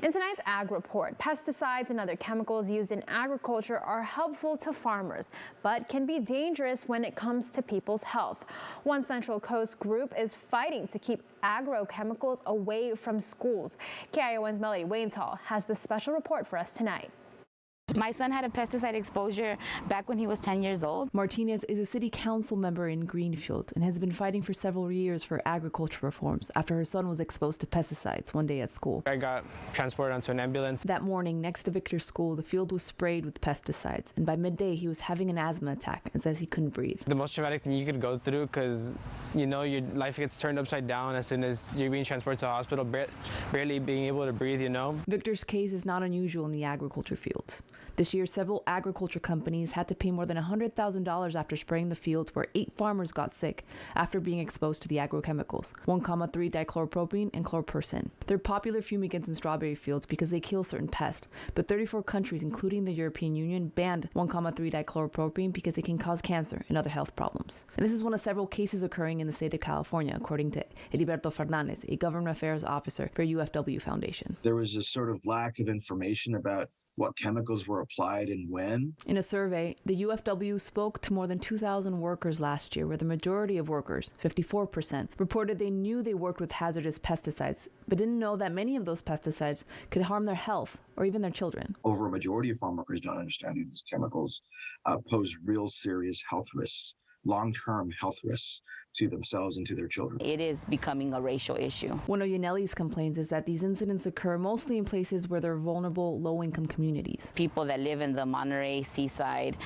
In tonight's Ag Report, pesticides and other chemicals used in agriculture are helpful to farmers, but can be dangerous when it comes to people's health. One Central Coast group is fighting to keep agrochemicals away from schools. KION's Melody Waintal has the special report for us tonight. My son had a pesticide exposure back when he was 10 years old. Martinez is a city council member in Greenfield and has been fighting for several years for agriculture reforms after her son was exposed to pesticides one day at school. I got transported onto an ambulance. That morning, next to Victor's school, the field was sprayed with pesticides, and by midday he was having an asthma attack and says he couldn't breathe. The most traumatic thing you could go through, because you know your life gets turned upside down as soon as you're being transported to a hospital, barely being able to breathe, you know. Victor's case is not unusual in the agriculture fields. This year, several agriculture companies had to pay more than $100,000 after spraying the fields where 8 farmers got sick after being exposed to the agrochemicals, 1,3-dichloropropene and chlorpyrifos. They're popular fumigants in strawberry fields because they kill certain pests, but 34 countries, including the European Union, banned 1,3-dichloropropene because it can cause cancer and other health problems. And this is one of several cases occurring in the state of California, according to Heriberto Fernandez, a government affairs officer for UFW Foundation. There was a sort of lack of information about what chemicals were applied and when. In a survey, the UFW spoke to more than 2,000 workers last year, where the majority of workers, 54%, reported they knew they worked with hazardous pesticides, but didn't know that many of those pesticides could harm their health or even their children. Over a majority of farm workers don't understand these chemicals pose real serious health risks, long-term health risks to themselves and to their children. It is becoming a racial issue. One of Yaneli's complaints is that these incidents occur mostly in places where there are vulnerable, low-income communities. People that live in the Monterey, Seaside,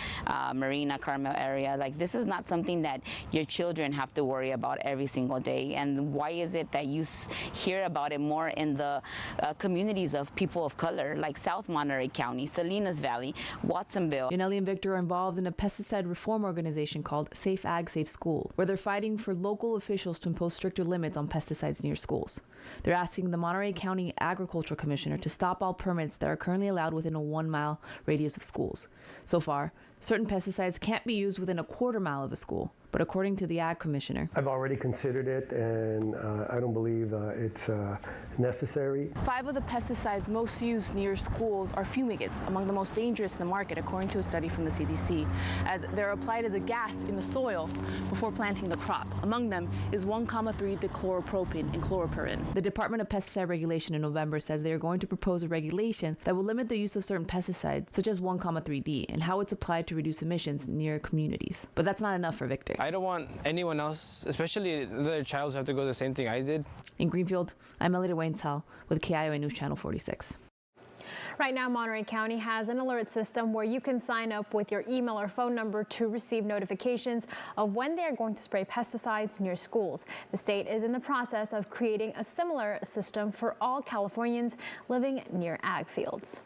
Marina, Carmel area, like this is not something that your children have to worry about every single day. And why is it that you hear about it more in the communities of people of color, like South Monterey County, Salinas Valley, Watsonville? Yaneli and Victor are involved in a pesticide reform organization called Safe Ag, Safe School, where they're fighting for local officials to impose stricter limits on pesticides near schools. They're asking the Monterey County Agricultural Commissioner to stop all permits that are currently allowed within a 1-mile radius of schools. So far, certain pesticides can't be used within a 1/4 mile of a school. But according to the Ag Commissioner, I've already considered it, and I don't believe it's necessary. 5 of the pesticides most used near schools are fumigants, among the most dangerous in the market, according to a study from the CDC, as they're applied as a gas in the soil before planting the crop. Among them is 1,3-dichloropropene and chlorpyrifos. The Department of Pesticide Regulation in November says they are going to propose a regulation that will limit the use of certain pesticides, such as 1,3-D, and how it's applied to reduce emissions near communities. But that's not enough for Victor. I don't want anyone else, especially the child, to have to go the same thing I did. In Greenfield, I'm Melody Waintal with KION News Channel 46. Right now, Monterey County has an alert system where you can sign up with your email or phone number to receive notifications of when they are going to spray pesticides near schools. The state is in the process of creating a similar system for all Californians living near ag fields.